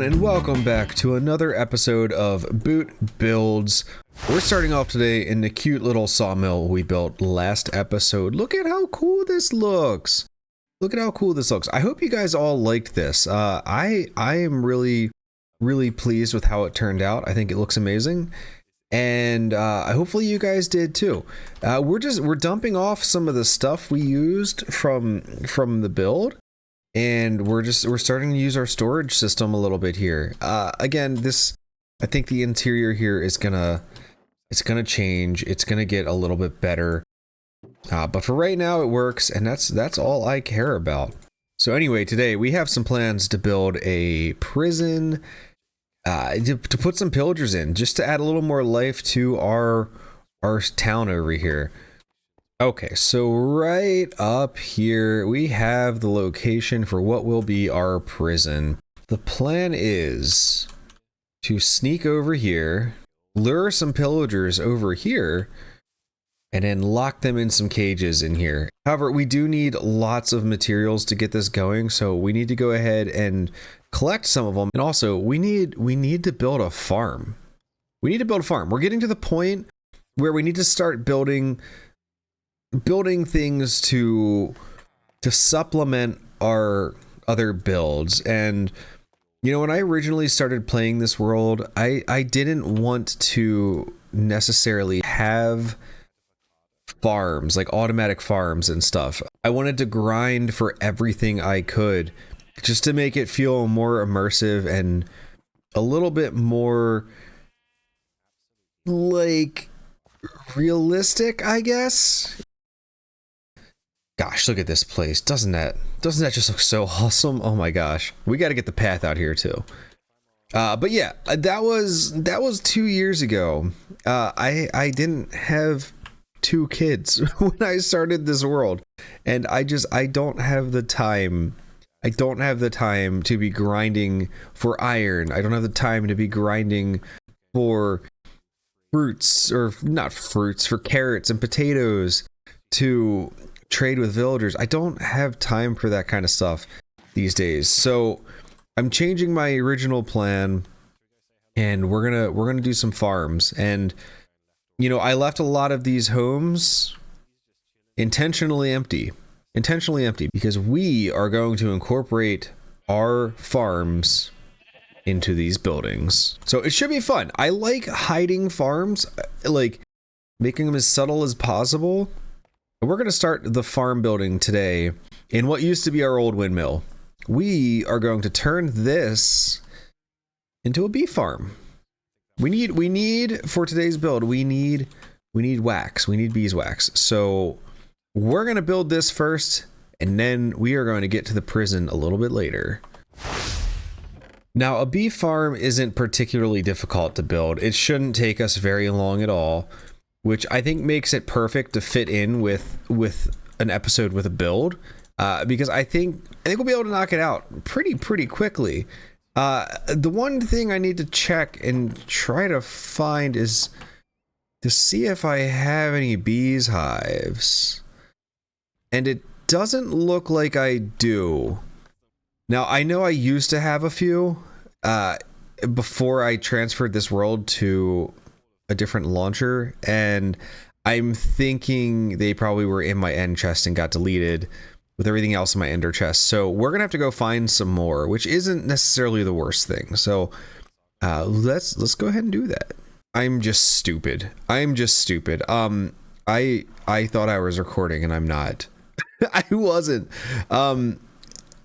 everyone, and welcome back to another episode of Boot Builds. We're starting off today in the cute little sawmill we built last episode. Look at how cool this looks. Look at how cool this looks. I hope you guys all liked this. I am really pleased with how it turned out. I think it looks amazing. And hopefully you guys did too. We're dumping off some of the stuff we used from the build. And we're starting to use our storage system a little bit here. Again, I think the interior here is gonna change. It's gonna get a little bit better. But for right now it works, and that's all I care about. So anyway, today we have some plans to build a prison, to put some pillagers in, just to add a little more life to our town over here. Okay, so right up here, we have the location for what will be our prison. The plan is to sneak over here, lure some pillagers over here, and then lock them in some cages in here. However, we do need lots of materials to get this going, so we need to go ahead and collect some of them. And also, we need to build a farm. We need to build a farm. We're getting to the point where we need to start building things to supplement our other builds. And you know, when I originally started playing this world, I didn't want to necessarily have farms, like automatic farms and stuff. I wanted to grind for everything I could, just to make it feel more immersive and a little bit more like realistic, I guess. Gosh, look at this place. Doesn't that just look so awesome? Oh my gosh. We got to get the path out here too. But yeah, that was 2 years ago. I didn't have 2 kids when I started this world, and I don't have the time. I don't have the time to be grinding for iron. I don't have the time to be grinding for fruits, or not fruits, for carrots and potatoes to trade with villagers. I don't have time for that kind of stuff these days. So I'm changing my original plan, and we're gonna do some farms. And you know, I left a lot of these homes intentionally empty because we are going to incorporate our farms into these buildings. So it should be fun. I like hiding farms, like making them as subtle as possible. We're going to start the farm building today in what used to be our old windmill. We are going to turn this into a bee farm. We need for today's build, we need wax. We need beeswax. So we're going to build this first, and then we are going to get to the prison a little bit later. Now, a bee farm isn't particularly difficult to build. It shouldn't take us very long at all, which I think makes it perfect to fit in with an episode with a build, because I think we'll be able to knock it out pretty quickly. The one thing I need to check and try to find is to see if I have any bees hives, and it doesn't look like I do. Now, I know I used to have a few before I transferred this world to a different launcher, and I'm thinking they probably were in my end chest and got deleted with everything else in my ender chest. So we're gonna have to go find some more, which isn't necessarily the worst thing. So let's go ahead and do that. I'm just stupid. I thought I was recording, and I'm not. I wasn't.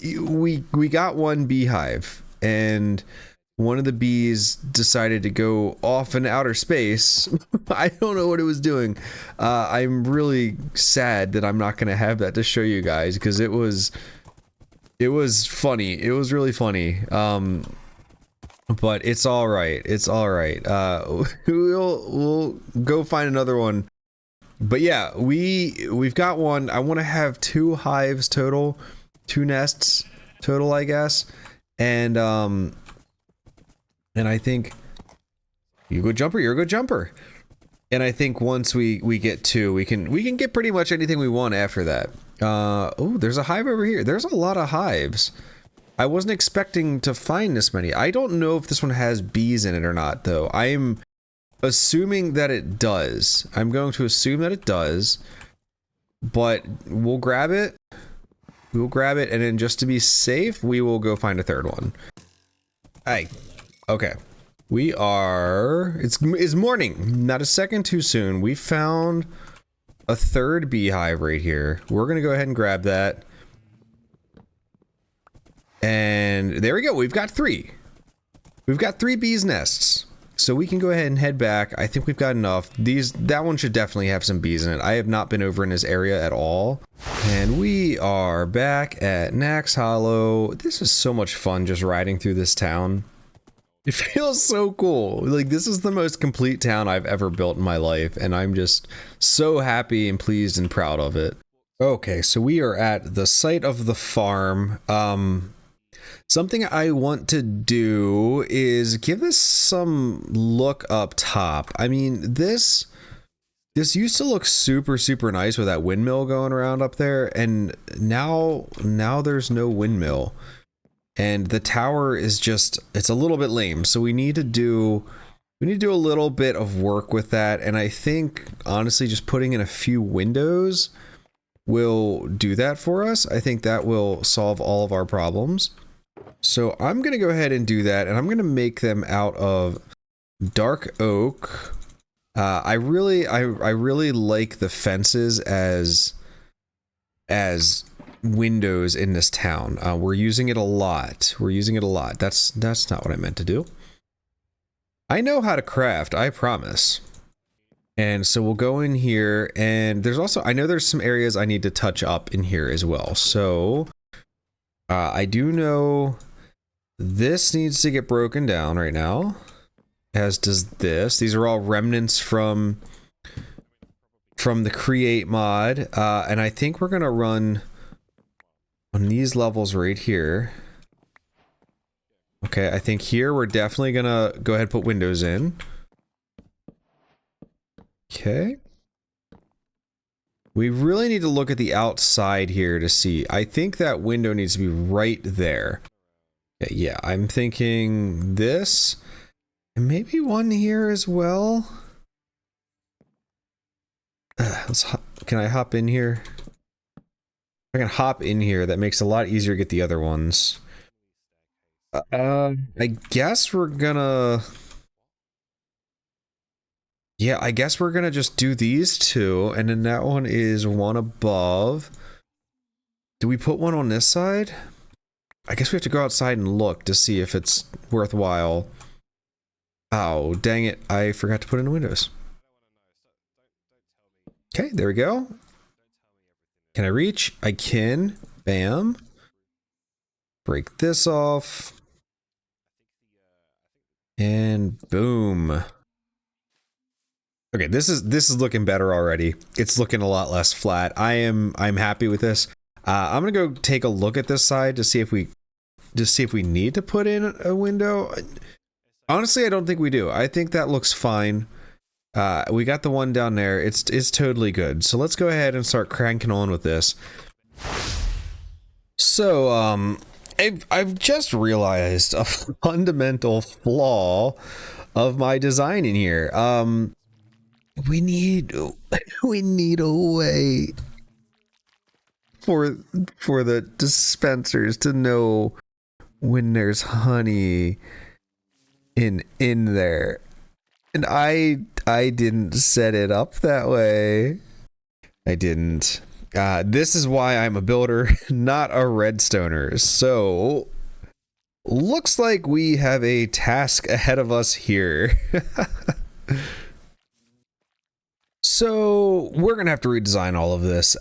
We got one beehive, and one of the bees decided to go off in outer space. I don't know what it was doing. I'm really sad that I'm not going to have that to show you guys, because it was funny. It was really funny. But it's all right. It's all right. We'll go find another one. But yeah, we've got one. I want to have 2 hives total, 2 nests total, I guess. And I think you're a good jumper. And I think once we get 2, we can get pretty much anything we want after that. Oh, there's a hive over here. There's a lot of hives. I wasn't expecting to find this many. I don't know if this one has bees in it or not, though. I'm assuming that it does. I'm going to assume that it does, but we'll grab it. We'll grab it, and then just to be safe, we will go find a third one. Hey, okay. We are, it's morning, not a second too soon. We found a third beehive right here. We're gonna go ahead and grab that. And there we go, we've got 3. We've got 3 bees nests. So we can go ahead and head back. I think we've got enough. That one should definitely have some bees in it. I have not been over in this area at all. And we are back at Knacks Hollow. This is so much fun just riding through this town. It feels so cool. Like, this is the most complete town I've ever built in my life, and I'm just so happy and pleased and proud of it. Okay, so we are at the site of the farm. Something I want to do is give this some look up top. I mean, this used to look super, super nice with that windmill going around up there, and now there's no windmill. And the tower is just, it's a little bit lame. So we need to do a little bit of work with that. And I think, honestly, just putting in a few windows will do that for us. I think that will solve all of our problems. So I'm going to go ahead and do that, and I'm going to make them out of dark oak. I really like the fences as windows in this town. We're using it a lot. That's not what I meant to do. I know how to craft, I promise. And so we'll go in here, and there's also, I know there's some areas I need to touch up in here as well. So I do know this needs to get broken down right now, as does this. These are all remnants from the create mod, and I think we're gonna run on these levels right here. Okay, I think here we're definitely gonna go ahead and put windows in. Okay. We really need to look at the outside here to see. I think that window needs to be right there. Okay, yeah, I'm thinking this, and maybe one here as well. Can I hop in here? If I can hop in here, that makes it a lot easier to get the other ones. I guess we're gonna... Yeah, I guess we're gonna just do these 2, and then that one is one above. Do we put one on this side? I guess we have to go outside and look to see if it's worthwhile. Oh, dang it, I forgot to put in the windows. Okay, there we go. Can I reach? I can. Bam. Break this off. And boom. Okay, this is looking better already. It's looking a lot less flat. I'm happy with this. I'm gonna go take a look at this side to see if we need to put in a window. Honestly, I don't think we do. I think that looks fine. We got the one down there. It's totally good. So let's go ahead and start cranking on with this. So I've just realized a fundamental flaw of my design in here. We need a way for the dispensers to know when there's honey in there. And I didn't set it up that way. I didn't. This is why I'm a builder, not a redstoner. So looks like we have a task ahead of us here. So we're gonna have to redesign all of this.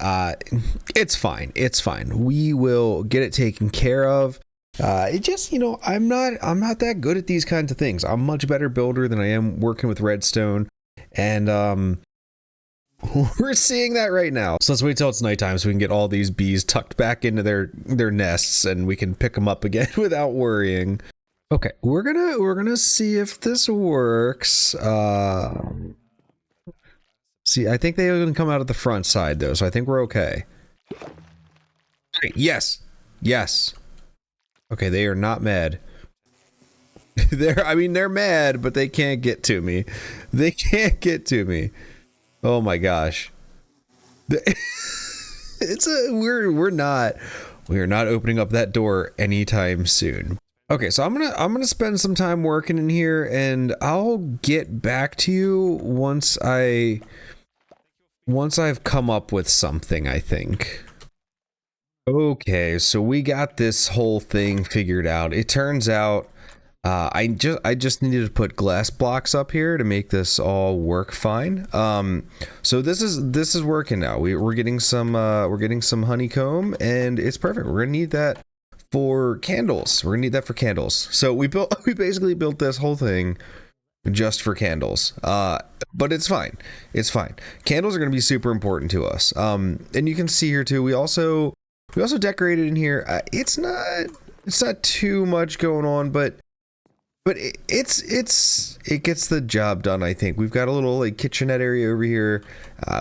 It's fine. It's fine. We will get it taken care of. It just, you know, I'm not that good at these kinds of things. I'm a much better builder than I am working with redstone, and we're seeing that right now. So let's wait till it's nighttime so we can get all these bees tucked back into their nests, and we can pick them up again without worrying. Okay, we're gonna see if this works. See, I think they are gonna come out of the front side though, so I think we're okay. Yes, yes. Okay, they are not mad. They're mad, but they can't get to me. They can't get to me. Oh my gosh. We're not opening up that door anytime soon. Okay, so I'm gonna spend some time working in here, and I'll get back to you once I've come up with something, I think. Okay, so we got this whole thing figured out. It turns out I just needed to put glass blocks up here to make this all work fine. So this is working now. We're getting some honeycomb, and it's perfect. We're gonna need that for candles. So we basically built this whole thing just for candles. But it's fine. It's fine. Candles are gonna be super important to us. And you can see here too. We also decorated in here. It's not too much going on, but it gets the job done, I think. We've got a little like kitchenette area over here.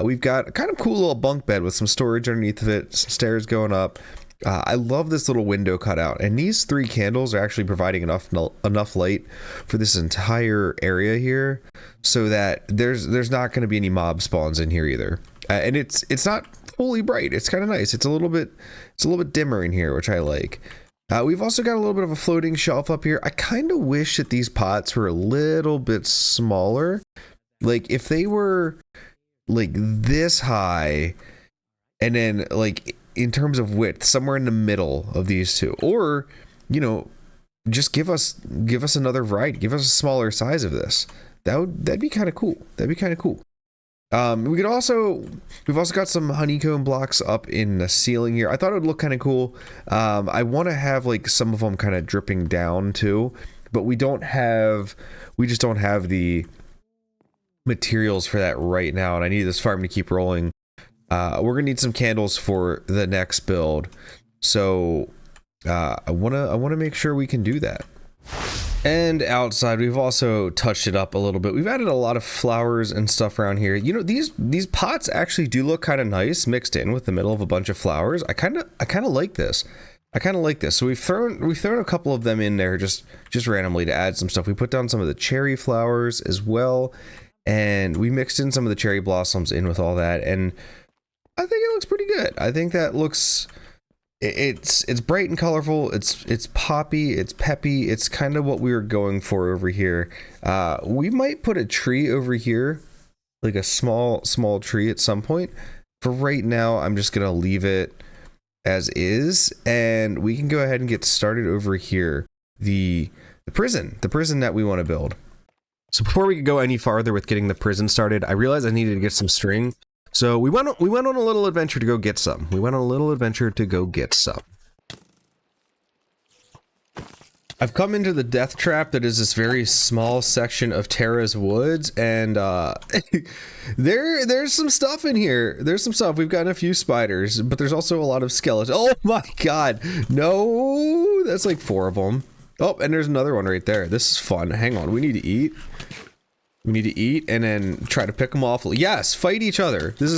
We've got a kind of cool little bunk bed with some storage underneath of it, some stairs going up. I love this little window cutout, and these 3 candles are actually providing enough light for this entire area here, so that there's not going to be any mob spawns in here either. And it's not fully bright. It's kind of nice. It's a little bit dimmer in here, which I like. We've also got a little bit of a floating shelf up here. I kind of wish that these pots were a little bit smaller. Like if they were like this high, and then like in terms of width, somewhere in the middle of these two, or you know, just give us another variety. Give us a smaller size of this. That'd be kind of cool. We've also got some honeycomb blocks up in the ceiling here. I thought it would look kind of cool. I want to have like some of them kind of dripping down too, but we just don't have the materials for that right now, and I need this farm to keep rolling. We're gonna need some candles for the next build, so I wanna make sure we can do that. And outside, we've also touched it up a little bit. We've added a lot of flowers and stuff around here. You know, these pots actually do look kind of nice mixed in with the middle of a bunch of flowers. I kind of like this. So we've thrown a couple of them in there just randomly to add some stuff. We put down some of the cherry flowers as well, and we mixed in some of the cherry blossoms in with all that, and I think it looks pretty good. I think that looks. It's bright and colorful. It's poppy. It's peppy. It's kind of what we were going for over here. We might put a tree over here, like a small tree at some point. For right now, I'm just gonna leave it as is, and we can go ahead and get started over here. The prison that we want to build. So before we go any farther with getting the prison started, I realized I needed to get some string. So we went on a little adventure to go get some. I've come into the death trap that is this very small section of Terra's woods, and there's some stuff in here. There's some stuff. We've gotten a few spiders, but there's also a lot of skeletons. Oh my god. No, that's like 4 of them. Oh, and there's another one right there. This is fun. Hang on. We need to eat. And then try to pick them off. Yes, fight each other. This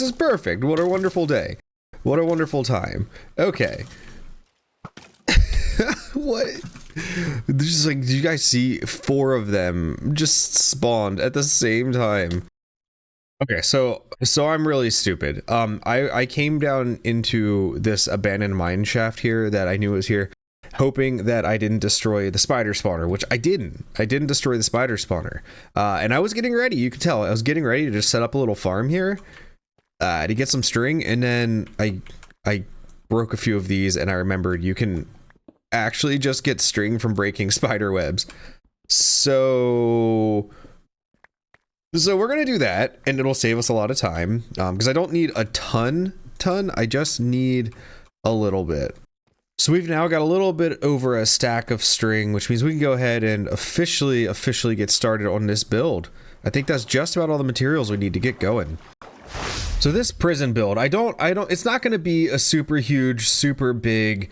is perfect. What a wonderful day. What a wonderful time. Okay. What? Just like, did you guys see 4 of them just spawned at the same time? Okay, so I'm really stupid. I came down into this abandoned mine shaft here that I knew was here, hoping that I didn't destroy the spider spawner, which I didn't. I didn't destroy the spider spawner. And I was getting ready, you could tell. I was getting ready to just set up a little farm here to get some string, and then I broke a few of these, and I remembered you can actually just get string from breaking spider webs. So we're gonna do that, and it'll save us a lot of time, because I don't need a ton, I just need a little bit. So we've now got a little bit over a stack of string, which means we can go ahead and officially get started on this build. I think that's just about all the materials we need to get going. So this prison build, it's not going to be a super huge, super big,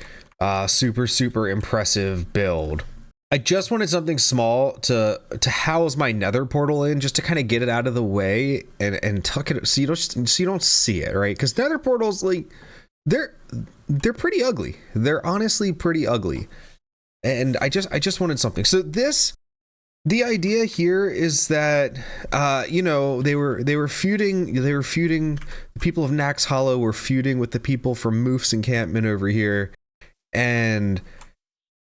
super impressive build. I just wanted something small to house my nether portal in, just to kind of get it out of the way and tuck it so you don't see it, right? Because nether portals, like, they're they're pretty ugly. They're honestly pretty ugly. And I just wanted something. So the idea here is that you know, they were feuding. The people of Knacks Hollow were feuding with the people from Moofs encampment over here, and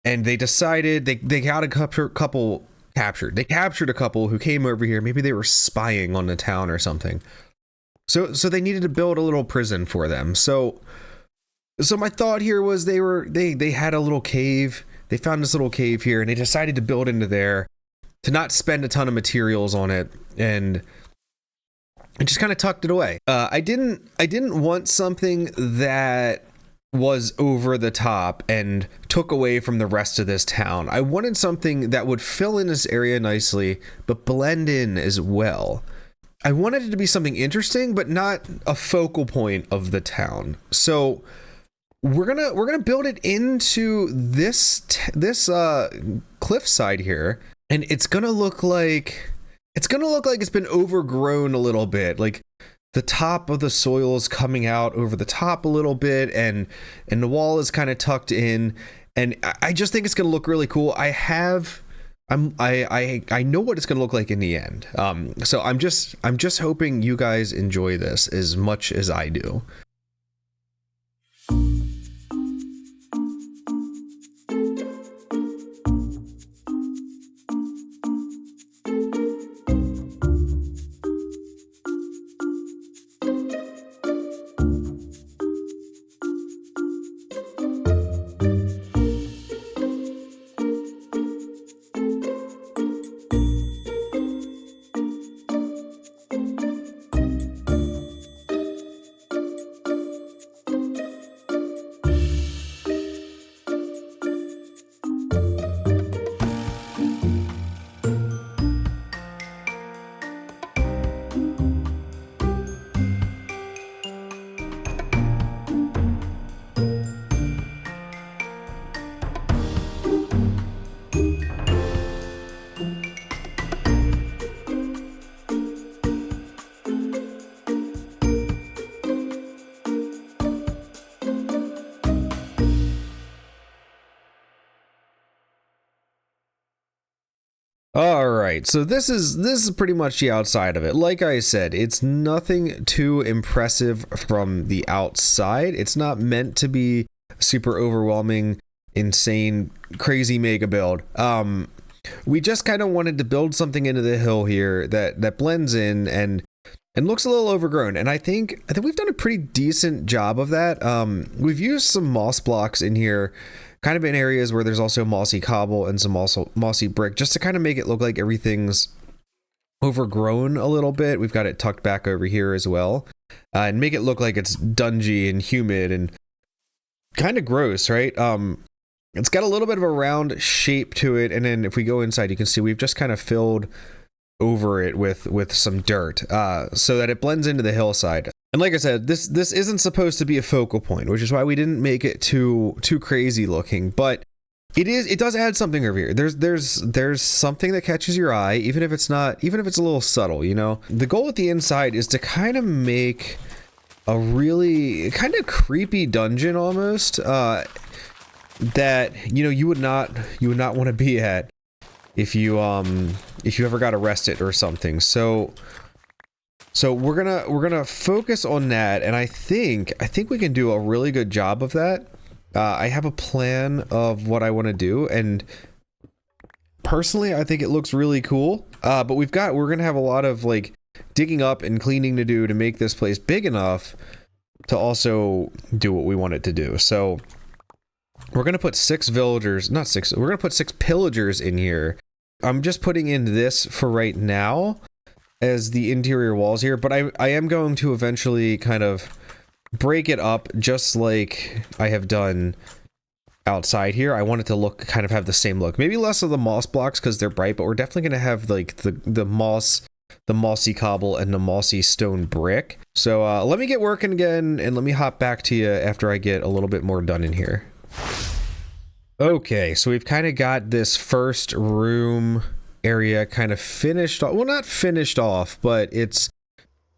they decided they got a couple captured. They captured a couple who came over here. Maybe they were spying on the town or something. So they needed to build a little prison for them. So my thought here was they had a little cave. They found this little cave here, and they decided to build into there, to not spend a ton of materials on it, and just kind of tucked it away. I didn't want something that was over the top and took away from the rest of this town. I wanted something that would fill in this area nicely, but blend in as well. I wanted it to be something interesting, but not a focal point of the town. So we're gonna build it into this cliffside here, and it's gonna look like it's been overgrown a little bit. Like the top of the soil is coming out over the top a little bit, and the wall is kind of tucked in, and I just think it's gonna look really cool. I know what it's gonna look like in the end. So I'm just hoping you guys enjoy this as much as I do. All right, so this is pretty much the outside of it. Like I said, it's nothing too impressive from the outside. It's not meant to be super overwhelming, insane, crazy mega build. We just kind of wanted to build something into the hill here that blends in and looks a little overgrown. And I think we've done a pretty decent job of that. We've used some moss blocks in here, kind of in areas where there's also mossy cobble and some also mossy brick, just to kind of make it look like everything's overgrown a little bit. We've got it tucked back over here as well, and make it look like it's dungy and humid and kind of gross, right? It's got a little bit of a round shape to it, and then if we go inside, you can see we've just kind of filled over it with some dirt, so that it blends into the hillside. And like I said, this isn't supposed to be a focal point, which is why we didn't make it too crazy looking, but it does add something over here. There's something that catches your eye, even if it's a little subtle, you know. The goal at the inside is to kind of make a really kind of creepy dungeon almost, that, you know, you would not want to be at if you ever got arrested or something. So we're gonna focus on that, and I think we can do a really good job of that. I have a plan of what I want to do, and personally I think it looks really cool. But we're gonna have a lot of like digging up and cleaning to do to make this place big enough to also do what we want it to do. So we're gonna put six pillagers in here. I'm just putting in this for right now as the interior walls here, but I am going to eventually kind of break it up just like I have done outside here. I want it to kind of have the same look. Maybe less of the moss blocks because they're bright, but we're definitely going to have like the mossy cobble and the mossy stone brick. So let me get working again, and let me hop back to you after I get a little bit more done in here. Okay, so we've kind of got this first room area kind of finished off. Well, not finished off, but it's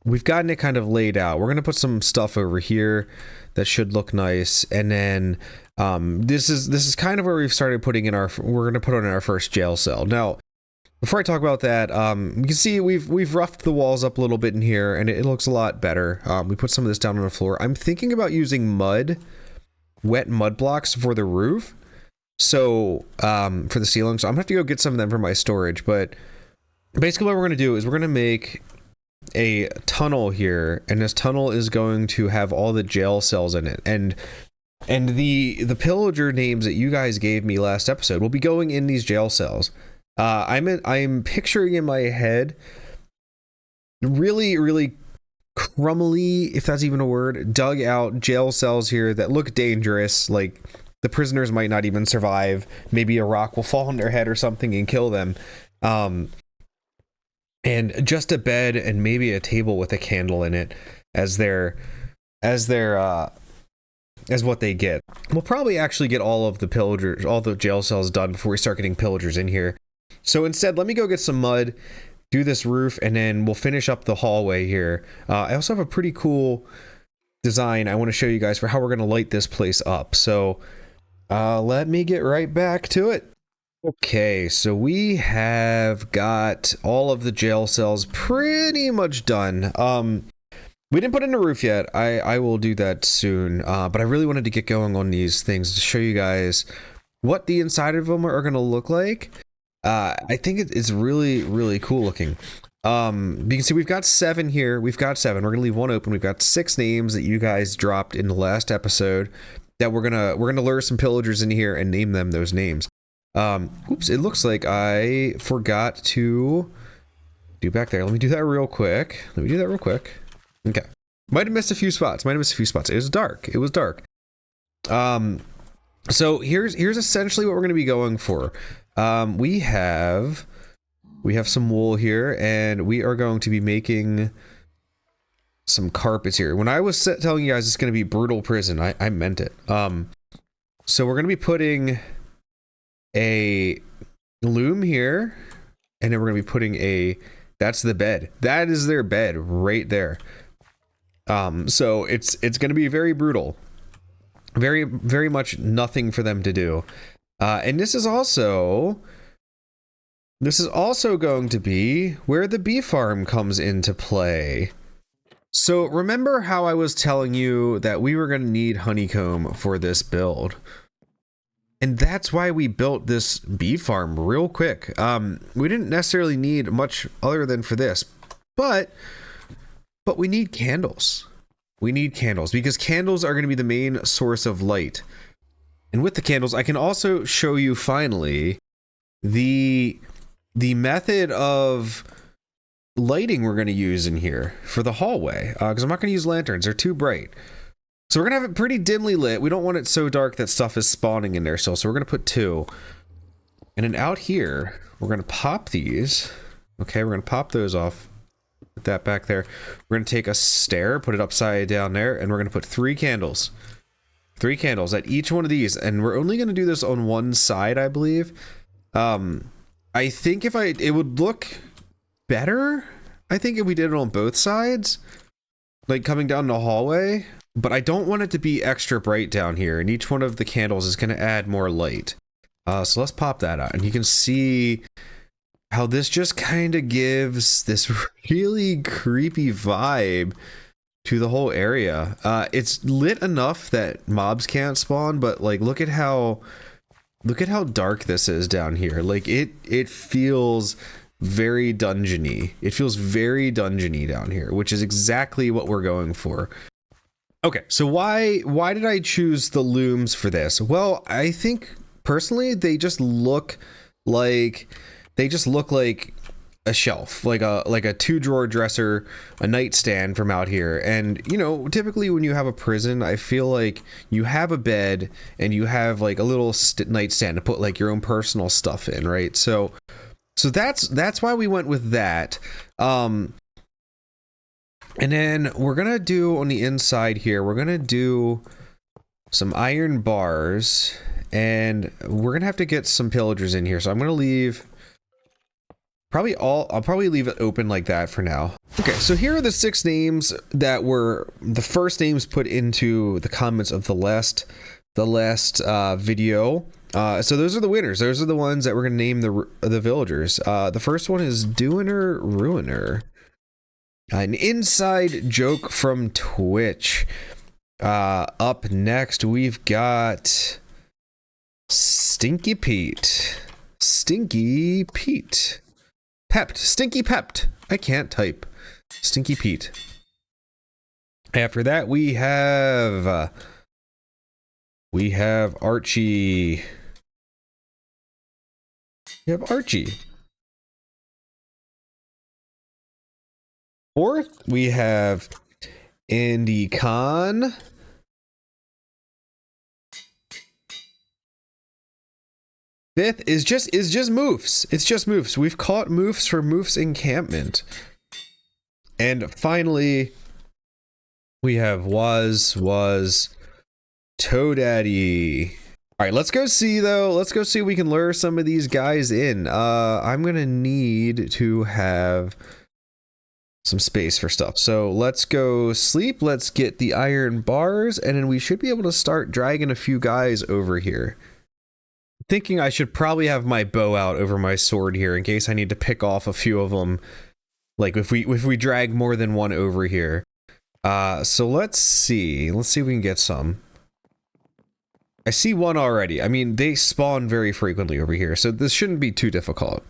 we've gotten it kind of laid out. We're going to put some stuff over here that should look nice. And then this is kind of where we've started putting in we're going to put on our first jail cell. Now, before I talk about that, you can see we've roughed the walls up a little bit in here, and it looks a lot better. We put some of this down on the floor. I'm thinking about using wet mud blocks for the roof. So, for the ceiling. So I'm gonna have to go get some of them for my storage. But basically what we're gonna do is we're gonna make a tunnel here, and this tunnel is going to have all the jail cells in it. And the pillager names that you guys gave me last episode will be going in these jail cells. I'm picturing in my head really crumbly, if that's even a word, dug out jail cells here that look dangerous. Like the prisoners might not even survive. Maybe a rock will fall on their head or something and kill them. And just a bed and maybe a table with a candle in it as what they get. We'll probably actually get all of the jail cells done before we start getting pillagers in here. So instead, let me go get some mud, do this roof, and then we'll finish up the hallway here. I also have a pretty cool design I want to show you guys for how we're going to light this place up. So let me get right back to it. Okay, so we have got all of the jail cells pretty much done. We didn't put in a roof yet. I will do that soon, but I really wanted to get going on these things to show you guys what the inside of them are going to look like. I think it's really cool looking. You can see we've got 7 here. We've got 7. We're gonna leave 1 open. We've got 6 names that you guys dropped in the last episode that we're gonna lure some pillagers in here and name them those names. Oops, it looks like I forgot to do back there. Let me do that real quick. Okay. Might have missed a few spots. It was dark. So here's essentially what we're gonna be going for. We have some wool here, and we are going to be making some carpets here. When I was telling you guys it's going to be brutal prison, I meant it. So we're going to be putting a loom here, and then we're going to be putting that's the bed. That is their bed right there. So it's going to be very brutal. Very much nothing for them to do. And this is also going to be where the bee farm comes into play. So remember how I was telling you that we were going to need honeycomb for this build? And that's why we built this bee farm real quick. We didn't necessarily need much other than for this, but we need candles. We need candles because candles are going to be the main source of light. And with the candles, I can also show you finally the method of lighting we're going to use in here for the hallway, because I'm not going to use lanterns. They're too bright. So we're going to have it pretty dimly lit. We don't want it so dark that stuff is spawning in there still. So we're going to put 2. And then out here, we're going to pop these. Okay, we're going to pop those off. Put that back there. We're going to take a stair, put it upside down there, and we're going to put 3 candles. 3 candles at each one of these, and we're only going to do this on one side, I believe. I think it would look better, I think, if we did it on both sides, like coming down the hallway, but I don't want it to be extra bright down here, and each one of the candles is going to add more light. So let's pop that out, and you can see how this just kind of gives this really creepy vibe to the whole area. It's lit enough that mobs can't spawn, but like look at how dark this is down here. Like it feels very dungeony. It feels very dungeony down here, which is exactly what we're going for. Okay, so why did I choose the looms for this? Well, I think personally they just look like a shelf, like a 2-drawer dresser, a nightstand from out here. And you know, typically when you have a prison, I feel like you have a bed and you have like a little nightstand to put like your own personal stuff in, right? So that's why we went with that. And then we're gonna do on the inside here, we're gonna do some iron bars, and we're gonna have to get some pillagers in here. So I'm gonna leave I'll probably leave it open like that for now. Okay, so here are the 6 names that were the first names put into the comments of the last video. So those are the winners. Those are the ones that we're gonna name the villagers. The first one is Doiner Ruiner. An inside joke from Twitch. Up next, we've got Stinky Pete. Stinky Pete. Pepped. Stinky Pepped. I can't type. Stinky Pete. After that, we have Archie. We have Archie. Fourth, we have Andy Khan. Fifth is just moofs. It's just moofs. We've caught moofs for moofs encampment. And finally, we have was Toadaddy. All right, let's go see though. Let's go see if we can lure some of these guys in. I'm gonna need to have some space for stuff. So let's go sleep. Let's get the iron bars, and then we should be able to start dragging a few guys over here. Thinking I should probably have my bow out over my sword here in case I need to pick off a few of them. Like if we drag more than one over here. So let's see. Let's see if we can get some. I see one already. I mean, they spawn very frequently over here, so this shouldn't be too difficult.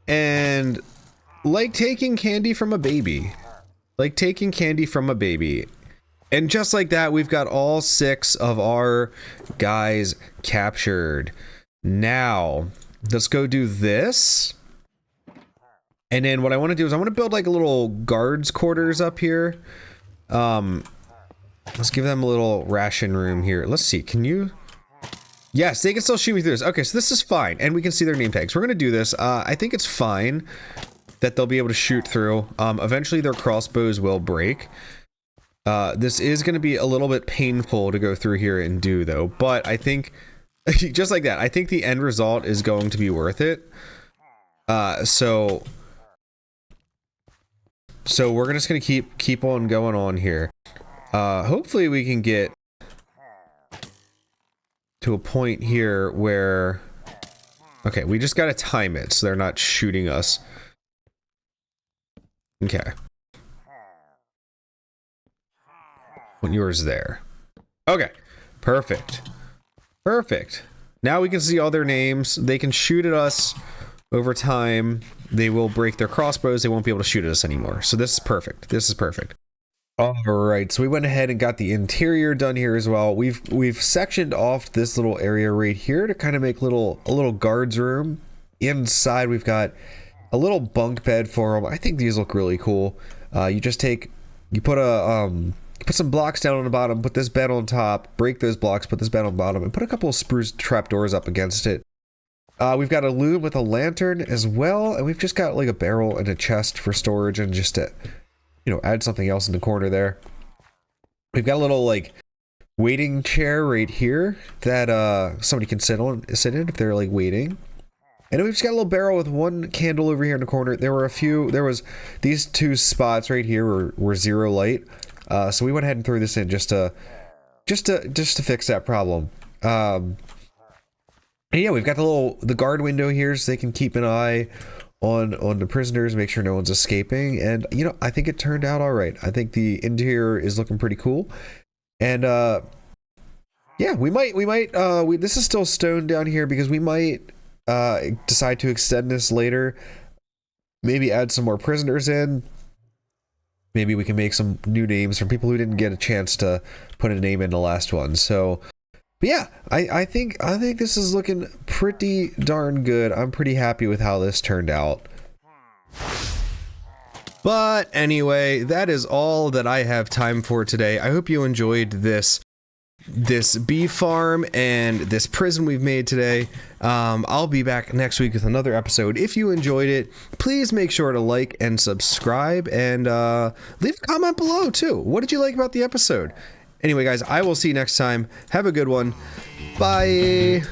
And like taking candy from a baby. Like taking candy from a baby. And just like that, we've got all 6 of our guys captured. Now, let's go do this. And then what I want to do is I want to build like a little guards quarters up here. Let's give them a little ration room here. Let's see, can you... Yes, they can still shoot me through this. Okay, so this is fine. And we can see their name tags. We're going to do this. I think it's fine that they'll be able to shoot through. Eventually their crossbows will break. This is going to be a little bit painful to go through here and do though. But I think, just like that, I think the end result is going to be worth it. So we're just going to keep on going on here. Hopefully we can get to a point here where, okay, we just got to time it so they're not shooting us. Okay. Put yours there. Okay. Perfect. Perfect. Now we can see all their names. They can shoot at us over time. They will break their crossbows. They won't be able to shoot at us anymore. So this is perfect. This is perfect. All right, so we went ahead and got the interior done here as well. We've sectioned off this little area right here to kind of make a little guards room. Inside we've got a little bunk bed for them. I think these look really cool. You put a put some blocks down on the bottom, put this bed on top, break those blocks, put this bed on the bottom, and put a couple of spruce trapdoors up against it. We've got a loom with a lantern as well, and we've just got like a barrel and a chest for storage and just to, you know, add something else in the corner there. We've got a little like waiting chair right here that somebody can sit in if they're like waiting. And we've just got a little barrel with one candle over here in the corner. There was these two spots right here were zero light. So we went ahead and threw this in just to fix that problem. And yeah, we've got the guard window here so they can keep an eye on the prisoners, make sure no one's escaping. And you know, I think it turned out all right. I think the interior is looking pretty cool. And yeah, we might this is still stone down here because we might decide to extend this later. Maybe add some more prisoners in. Maybe we can make some new names for people who didn't get a chance to put a name in the last one. So, but yeah, I think this is looking pretty darn good. I'm pretty happy with how this turned out. But anyway, that is all that I have time for today. I hope you enjoyed this bee farm and this prison we've made today. I'll be back next week with another episode. If you enjoyed it, please make sure to like and subscribe, and leave a comment below too. What did you like about the episode? Anyway, guys, I will see you next time. Have a good one. Bye.